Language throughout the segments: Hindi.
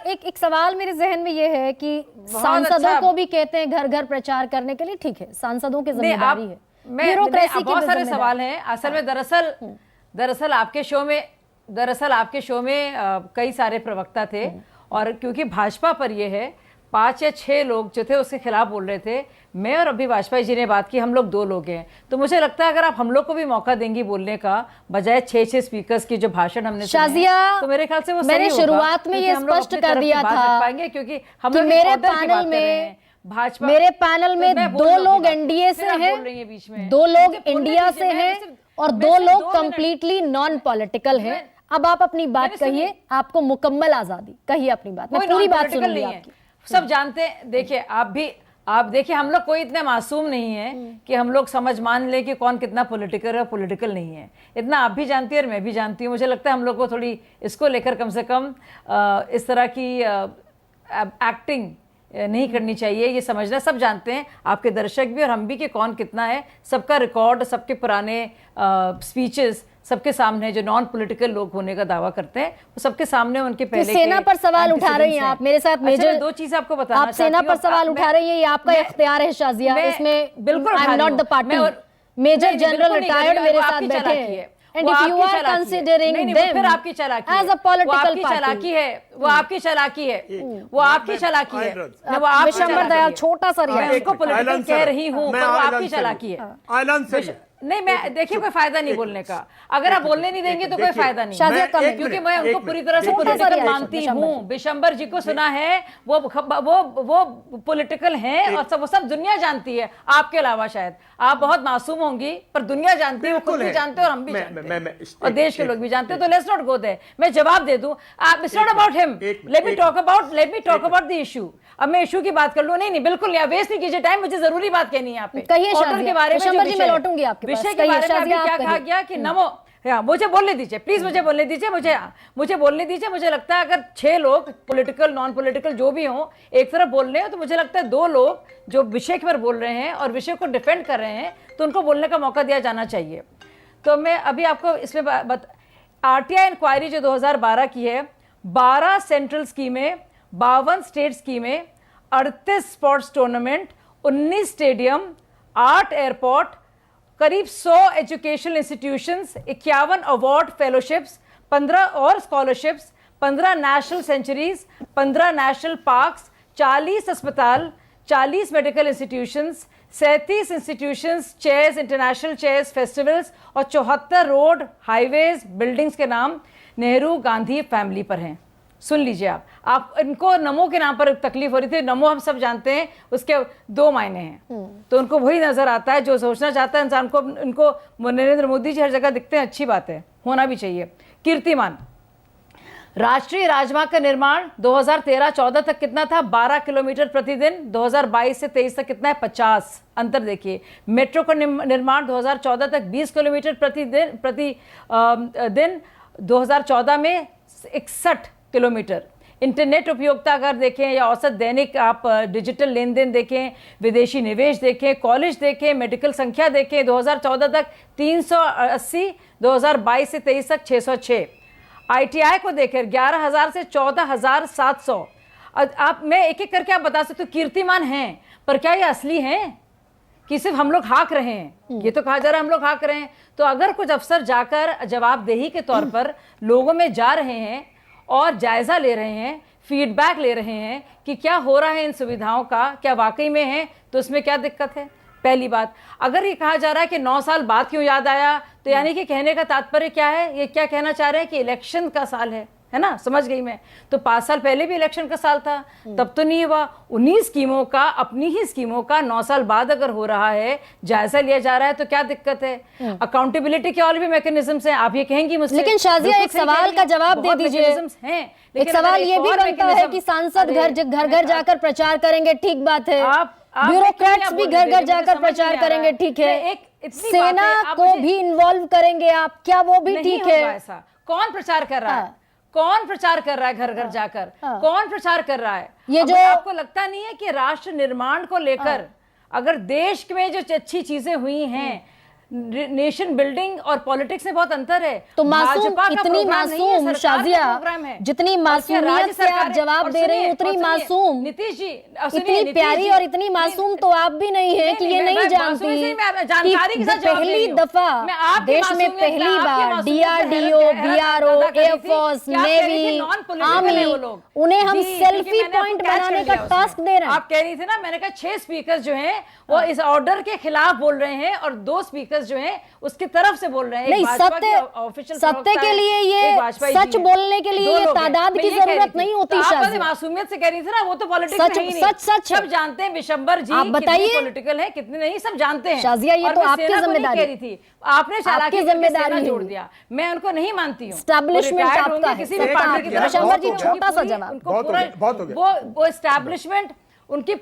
एक सवाल मेरे जहन में ये है कि सांसदों को भी कहते हैं घर घर प्रचार करने के लिए, ठीक है, सांसदों की जिम्मेदारी है, ब्यूरोक्रेसी की बहुत सारे सवाल हैं असल में। दरअसल आपके शो में कई सारे प्रवक्ता थे, और क्योंकि भाजपा पर ये है 5 या 6 लोग जो थे उसके खिलाफ बोल रहे थे, मैं और अभी वाजपेयी जी ने बात की, हम लोग 2 लोग हैं, तो मुझे लगता है अगर आप हम लोग को भी मौका देंगी बोलने का, बजाय 6 स्पीकर्स की जो भाषण हमने शाजिया, तो मेरे ख्याल से वो मैंने शुरुआत में ये स्पष्ट कर दिया था पाएंगे, क्योंकि हम लोग मेरे पैनल में भाजपा, मेरे पैनल में 2 लोग एनडीए से हैं, 2 लोग इंडिया से हैं और 2 लोग कंप्लीटली नॉन पॉलिटिकल हैं। अब आप अपनी बात कहिए, आपको मुकम्मल आजादी, कहिए अपनी बात, मैं पूरी बात सुन रही हूं। सब जानते हैं, देखिए आप देखिए, हम लोग कोई इतने मासूम नहीं है कि हम लोग समझ मान ले कि कौन कितना पॉलिटिकल है और पॉलिटिकल नहीं है। इतना आप भी जानती है और मैं भी जानती हूँ। मुझे लगता है हम लोग को थोड़ी इसको लेकर कम से कम इस तरह की एक्टिंग नहीं करनी चाहिए। ये समझना, सब जानते हैं, आपके दर्शक भी और हम भी, कि कौन कितना है। सबका रिकॉर्ड, सबके पुराने स्पीचेस सबके सामने, जो नॉन पॉलिटिकल लोग होने का दावा करते हैं वो सबके सामने, उनके पहले सेना पर सवाल उठा रही हैं आप मेरे साथ। मेजर 2 चीजें आपको बताना आप सेना पर सवाल उठा रही हैं, ये आपका इख्तियार है शाजिया, इसमें बिल्कुल I am not the party. Major general retired मेरे साथ बैठे हैं, and if you are considering them फिर आपकी चालाकी as a political चालाकी है, वो आपकी चालाकी है, वो आपकी चालाकी है, वो आपकी विशंबर दयाल छोटा सा रिया, मैं उसको पॉलिटिकल कह रही हूँ, पर वो आपकी चालाकी है। नहीं, मैं देखिए कोई फायदा नहीं बोलने का, अगर आप बोलने नहीं देंगे तो कोई फायदा नहीं, क्योंकि मैं उनको पूरी तरह से पॉलिटिकल मानती हूँ। विशंबर जी को सुना है, वो पॉलिटिकल हैं और वो सब दुनिया जानती है, आपके अलावा शायद आप बहुत मासूम होंगी, पर दुनिया जानती है, वो खुद भी जानते हैं और हम भी जानते हैं और देश के लोग भी जानते हैं। तो लेट्स नॉट गो देयर। मैं जवाब दे दूं, it's not about him, let me talk about the issue. अब मैं इशू की बात कर लूं? नहीं, बिल्कुल नहीं, वेस्ट नहीं कीजिए टाइम, मुझे जरूरी बात कहनी है यहाँ पे। कहिए शाजिया, के बारे में मैं लौटूंगी आपके विषय के बारे में। अभी क्या कहा गया कि नमो, मुझे बोलने दीजिए प्लीज, मुझे बोलने दीजिए, मुझे बोलने दीजिए। मुझे लगता है अगर 6 लोग पॉलिटिकल नॉन पॉलिटिकल जो भी हों एक तरफ बोल रहे हैं, तो मुझे लगता है 2 लोग जो विषय पर बोल रहे हैं और विषय को डिफेंड कर रहे हैं, तो उनको बोलने का मौका दिया जाना चाहिए। तो मैं अभी आपको इसमें आरटीआई इंक्वायरी जो 2012 की है, 12 सेंट्रल स्कीमें, 52 स्टेट स्कीमें, 38 स्पोर्ट्स टूर्नामेंट, 19 स्टेडियम, 8 एयरपोर्ट, करीब 100 एजुकेशनल इंस्टीट्यूशंस, 51 अवार्ड फेलोशिप्स, 15 और scholarships, 15 national sanctuaries, 15 national parks, 40 अस्पताल, 40 medical institutions, 37 institutions, chairs, international chairs festivals और 74 रोड, हाईवेज, बिल्डिंग्स के नाम नेहरू गांधी फैमिली पर हैं। सुन लीजिए आप इनको नमो के नाम पर तकलीफ हो रही थी। नमो हम सब जानते हैं उसके 2 मायने हैं, तो उनको वही नजर आता है जो सोचना चाहता है इंसान को। इनको नरेंद्र मोदी जी हर जगह दिखते हैं, अच्छी बात है, होना भी चाहिए। कीर्तिमान, राष्ट्रीय राजमार्ग का निर्माण 2013-14 तक कितना था? 12 किलोमीटर प्रतिदिन। 2022 से 23 तक कितना है? 50। अंतर देखिए। मेट्रो का निर्माण 2014 तक 20 किलोमीटर प्रतिदिन, 2014 में 61 किलोमीटर। इंटरनेट उपयोगिता अगर देखें या औसत दैनिक आप डिजिटल लेन देन देखें, विदेशी निवेश देखें, कॉलेज देखें, मेडिकल संख्या देखें, 2014 तक 380, 2022 से 23 तक 606। आईटीआई को देखें 11,000 से 14,700। आप मैं एक एक करके आप बता सकते हो कीर्तिमान हैं, पर क्या ये असली हैं कि सिर्फ हम लोग हाँक रहे हैं? ये तो कहा जा रहा है हम लोग हाँक रहे हैं। तो अगर कुछ अफसर जाकर जवाबदेही के तौर पर लोगों में जा रहे हैं और जायजा ले रहे हैं, फीडबैक ले रहे हैं कि क्या हो रहा है इन सुविधाओं का, क्या वाकई में है, तो इसमें क्या दिक्कत है? पहली बात। अगर ये कहा जा रहा है कि 9 साल बाद क्यों याद आया, तो यानी कि कहने का तात्पर्य क्या है? ये क्या कहना चाह रहे हैं कि इलेक्शन का साल है ना? समझ गई मैं। तो 5 साल पहले भी इलेक्शन का साल था, तब तो नहीं हुआ। 19 स्कीमों का, अपनी ही स्कीमों का 9 साल बाद अगर हो रहा है, जायजा लिया जा रहा है, तो क्या दिक्कत है? अकाउंटेबिलिटी के और भी मैकेनिज्म्स हैं, आप ये कहेंगी मुझसे। लेकिन शाजिया एक सवाल का जवाब दे दीजिए। एक सवाल ये भी बनता है कि सांसद घर घर जाकर प्रचार करेंगे, ठीक बात है, ब्यूरोक्रेट्स भी घर घर जाकर प्रचार करेंगे, ठीक है, सेना को भी इन्वॉल्व करेंगे आप, क्या वो भी ठीक है? ऐसा कौन प्रचार कर रहा है? कौन प्रचार कर रहा है घर घर जाकर? कौन प्रचार कर रहा है? ये जो आपको लगता नहीं है कि राष्ट्र निर्माण को लेकर अगर देश में जो अच्छी चीजें हुई हैं, नेशन बिल्डिंग और पॉलिटिक्स में बहुत अंतर है। तो मासूम, भाजपा का इतनी प्रोग्राम नहीं है, मासूम सरकार का शाजिया, प्रोग्राम है। जितनी और क्या मासूमियत राज्य से आप सरकार है? जवाब और दे रहे हैं, सुनिए, उतनी और सुनिए, मासूम, नीतीश जी इतनी प्यारी और इतनी मासूम तो आप भी नहीं है कि ये नहीं जानती जानकारी कि पहली दफा देश में पहली बार DRDO, BRO, air force, navy, army, उन्हें हम सेल्फी पॉइंट बनाने का टास्क दे रहे हैं। आप कह रही थी ना, मैंने कहा 6 स्पीकर जो हैं वो इस ऑर्डर के खिलाफ बोल रहे हैं और 2 स्पीकर जो हैं उसकी तरफ से बोल रहे हैं। नहीं, सत्य के लिए ये सच बोलने के लिए ये तादाद की जरूरत नहीं होती। शाजिया मासूमियत से कह रही थी ना, वो तो पॉलिटिक्स है ही नहीं। सच सब जानते हैं विशंबर जी आप बताइए, पॉलिटिकल है कितने नहीं, सब जानते हैं। शाजिया ये तो आपकी जिम्मेदारी कह रही थी, आपने चालाकी जिम्मेदारी जोड़ दिया, मैं उनको नहीं मानती हूँ। एस्टैब्लिशमेंट आपका है, किसी भी पार्टी की विशंबर जी छोटा सा जवाब, वो एस्टैब्लिशमेंट उनको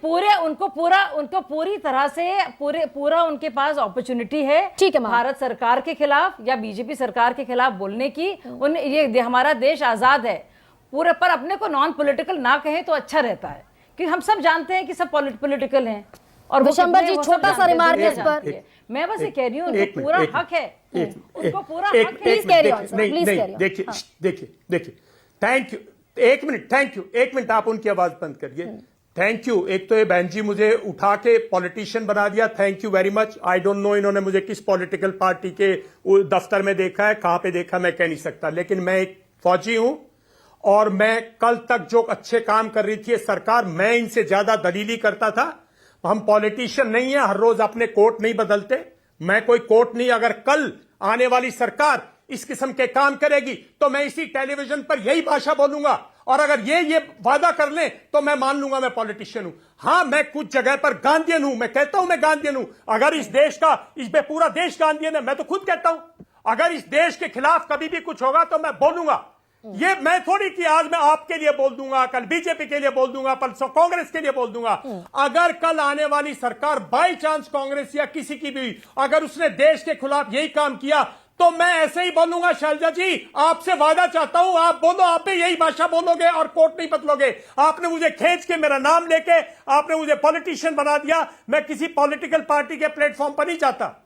पूरी तरह से पूरा उनके पास अपॉर्चुनिटी है, ठीक है, भारत सरकार के खिलाफ या बीजेपी सरकार के खिलाफ बोलने की। ये हमारा देश आजाद है पूरे, पर अपने को नॉन पॉलिटिकल ना कहें तो अच्छा रहता है, क्योंकि हम सब जानते हैं कि सब पॉलिटिकल हैं। और विशंबर जी छोटा सा रिमार्क इस पर, मैं बस ये कह रही हूँ उनको पूरा हक है, उनको पूरा हक है। Please carry on sir, please carry on. देखिए थैंक यू, एक मिनट आप उनकी आवाज बंद करिए। Thank you. एक तो ये बहन जी मुझे उठा के पॉलिटिशियन बना दिया, thank you very much. I don't know इन्होंने मुझे किस पॉलिटिकल पार्टी के दफ्तर में देखा है, कहां पे देखा मैं कह नहीं सकता, लेकिन मैं एक फौजी हूं और मैं कल तक जो अच्छे काम कर रही थी सरकार, मैं इनसे ज्यादा दलीली करता था। हम पॉलिटिशियन नहीं है, हर रोज अपने कोट नहीं बदलते, मैं कोई कोट नहीं। अगर कल आने वाली सरकार इस किस्म के काम करेगी तो मैं इसी टेलीविजन पर यही भाषा बोलूंगा, और अगर ये वादा कर लें तो मैं मान लूंगा मैं पॉलिटिशियन हूं। हां, मैं कुछ जगह पर गांधीयन हूं, मैं कहता हूं मैं गांधीयन हूं। अगर इस देश का, इस पे पूरा देश गांधीयन है, मैं तो खुद कहता हूं। अगर इस देश के खिलाफ कभी भी कुछ होगा तो मैं बोलूंगा। ये मैं थोड़ी कि आज मैं आपके लिए बोल दूंगा, कल बीजेपी के लिए बोल दूंगा, कल कांग्रेस के लिए बोल दूंगा। अगर कल आने वाली सरकार बाई चांस कांग्रेस या किसी की भी, अगर उसने देश के खिलाफ यही काम किया तो मैं ऐसे ही बोलूंगा। शैलजा जी, आपसे वादा चाहता हूं, आप बोलो, आप भी यही भाषा बोलोगे और कोर्ट नहीं बदलोगे। आपने मुझे खींच के मेरा नाम लेके आपने मुझे पॉलिटिशियन बना दिया, मैं किसी पॉलिटिकल पार्टी के प्लेटफॉर्म पर नहीं जाता।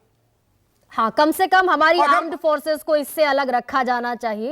हाँ, कम से कम हमारी आर्म्ड फोर्सेस को इससे अलग रखा जाना चाहिए।